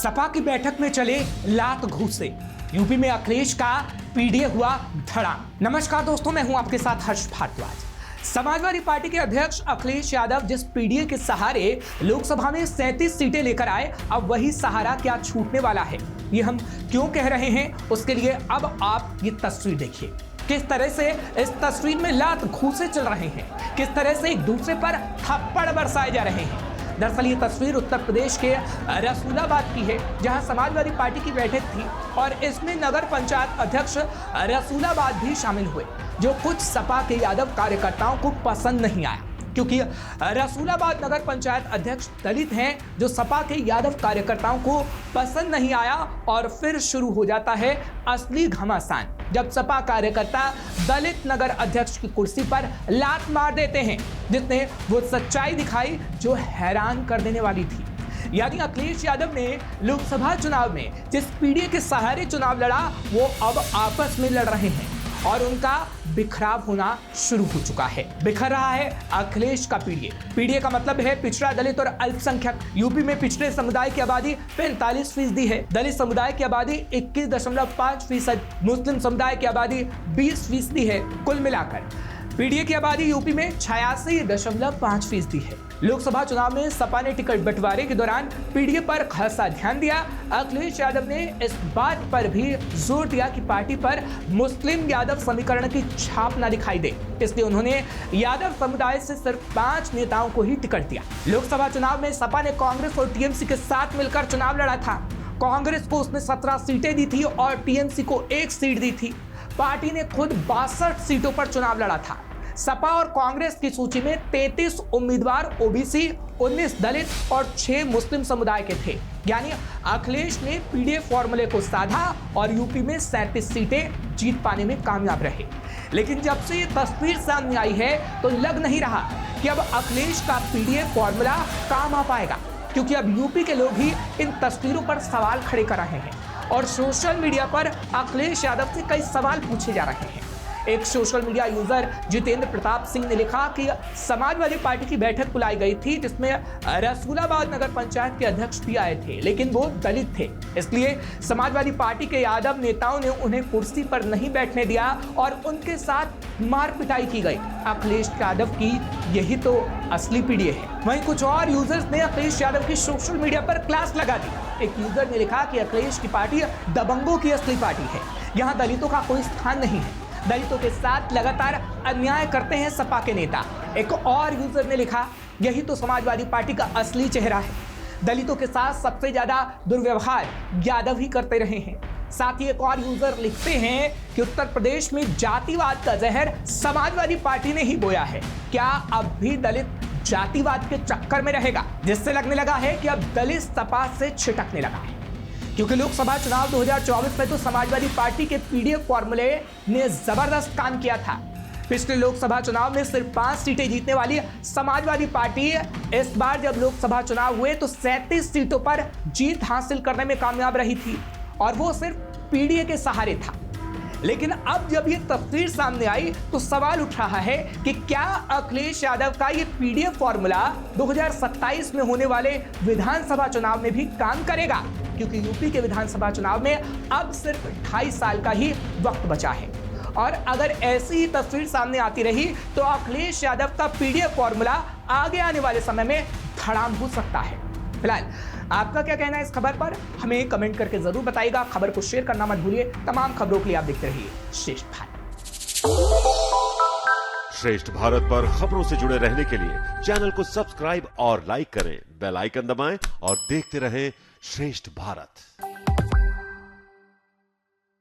सपा की बैठक में चले लात घूसे, यूपी में अखिलेश का पीडीए हुआ धड़ाम। नमस्कार दोस्तों, मैं हूं आपके साथ हर्ष भारद्वाज। समाजवादी पार्टी के अध्यक्ष अखिलेश यादव जिस पीडीए के सहारे लोकसभा में 37 सीटें लेकर आए, अब वही सहारा क्या छूटने वाला है, ये हम क्यों कह रहे हैं, उसके लिए अब आप ये तस्वीर देखिए। किस तरह से इस तस्वीर में लात घूसे चल रहे हैं, किस तरह से एक दूसरे पर थप्पड़ बरसाए जा रहे हैं। दरअसल ये तस्वीर उत्तर प्रदेश के रसूलाबाद की है, जहां समाजवादी पार्टी की बैठक थी और इसमें नगर पंचायत अध्यक्ष रसूलाबाद भी शामिल हुए, जो कुछ सपा के यादव कार्यकर्ताओं को पसंद नहीं आया, क्योंकि रसूलाबाद नगर पंचायत अध्यक्ष दलित हैं, जो सपा के यादव कार्यकर्ताओं को पसंद नहीं आया। और फिर शुरू हो जाता है असली घमासान, जब सपा कार्यकर्ता दलित नगर अध्यक्ष की कुर्सी पर लात मार देते हैं, जिसने वो सच्चाई दिखाई जो हैरान कर देने वाली थी। यानी अखिलेश यादव ने लोकसभा चुनाव में जिस पीडीए के सहारे चुनाव लड़ा, वो अब आपस में लड़ रहे हैं और उनका बिखराव होना शुरू हो चुका है। बिखर रहा है अखिलेश का पीडीए। पीडीए का मतलब है पिछड़ा, दलित और अल्पसंख्यक। यूपी में पिछड़े समुदाय की आबादी 45% है, दलित समुदाय की आबादी 21.5%, मुस्लिम समुदाय की आबादी 20% है। कुल मिलाकर पीडीए की आबादी यूपी में 86.5% है। लोकसभा चुनाव में सपा ने टिकट बंटवारे के दौरान पीडीए पर खासा ध्यान दिया। अखिलेश यादव ने इस बात पर भी जोर दिया कि पार्टी पर मुस्लिम यादव समीकरण की छाप न दिखाई दे, इसलिए उन्होंने यादव समुदाय से सिर्फ 5 नेताओं को ही टिकट दिया। लोकसभा चुनाव में सपा ने कांग्रेस और टीएमसी के साथ मिलकर चुनाव लड़ा था। कांग्रेस को उसने 17 सीटें दी थी और टीएमसी को 1 सीट दी थी। पार्टी ने खुद 62 सीटों पर चुनाव लड़ा था। सपा और कांग्रेस की सूची में 33 उम्मीदवार ओबीसी, 19 दलित और 6 मुस्लिम समुदाय के थे। यानी अखिलेश ने पीडीए फॉर्मूले को साधा और यूपी में 37 सीटें जीत पाने में कामयाब रहे। लेकिन जब से ये तस्वीर सामने आई है, तो लग नहीं रहा कि अब अखिलेश का पीडीए फॉर्मूला काम आ पाएगा, क्योंकि अब यूपी के लोग ही इन तस्वीरों पर सवाल खड़े कर रहे हैं और सोशल मीडिया पर अखिलेश यादव से कई सवाल पूछे जा रहे हैं। एक social media user Jitendra Pratap Singh ने लिखा कि समाजवादी पार्टी की बैठक बुलाई गई थी, जिसमें रसूलाबाद नगर पंचायत के अध्यक्ष भी आए थे, लेकिन वो दलित थे, इसलिए समाजवादी पार्टी के यादव नेताओं ने उन्हें कुर्सी पर नहीं बैठने दिया और उनके साथ मार पिटाई की गई। अखिलेश यादव की यही तो असली पीडीए है। वहीं कुछ और यूजर्स ने अखिलेश यादव की सोशल मीडिया पर क्लास लगा दी। एक यूजर ने लिखा कि अखिलेश की पार्टी दबंगों की असली पार्टी है, यहाँ दलितों का कोई स्थान नहीं है, दलितों के साथ लगातार अन्याय करते हैं सपा के नेता। एक और यूजर ने लिखा, यही तो समाजवादी पार्टी का असली चेहरा है, दलितों के साथ सबसे ज्यादा दुर्व्यवहार यादव ही करते रहे हैं। साथ ही एक और यूजर लिखते हैं कि उत्तर प्रदेश में जातिवाद का जहर समाजवादी पार्टी ने ही बोया है, क्या अब भी दलित जातिवाद के चक्कर में रहेगा, जिससे लगने लगा है कि अब दलित सपा से छिटकने लगा है। क्योंकि लोकसभा चुनाव 2024 में तो समाजवादी पार्टी के पीडीए फॉर्मूले ने जबरदस्त काम किया था। पिछले लोकसभा चुनाव में सिर्फ 5 सीटें जीतने वाली समाजवादी पार्टी इस बार जब लोकसभा चुनाव हुए तो 37 सीटों पर जीत हासिल करने में कामयाब रही थी, और वो सिर्फ पीडीए के सहारे था। लेकिन अब जब ये तस्वीर सामने आई तो सवाल उठ रहा है कि क्या अखिलेश यादव का ये पीडीए फॉर्मूला 2027 में होने वाले विधानसभा चुनाव में भी काम करेगा, क्योंकि यूपी के विधानसभा चुनाव में अब सिर्फ 2.5 साल का ही वक्त बचा है। और अगर ऐसी ही तस्वीर सामने आती रही तो अखिलेश यादव का पीडीए फॉर्मूला आगे आने वाले समय में धड़ाम हो सकता है। फिलहाल आपका क्या कहना है इस खबर पर, हमें कमेंट करके जरूर बताइएगा। खबर को शेयर करना मत भूलिए। तमाम खबरों के लिए आप देखते रहिए श्रेष्ठ भारत। श्रेष्ठ भारत पर खबरों से जुड़े रहने के लिए चैनल को सब्सक्राइब और लाइक करें, बेल आइकन दबाएं और देखते रहें श्रेष्ठ भारत।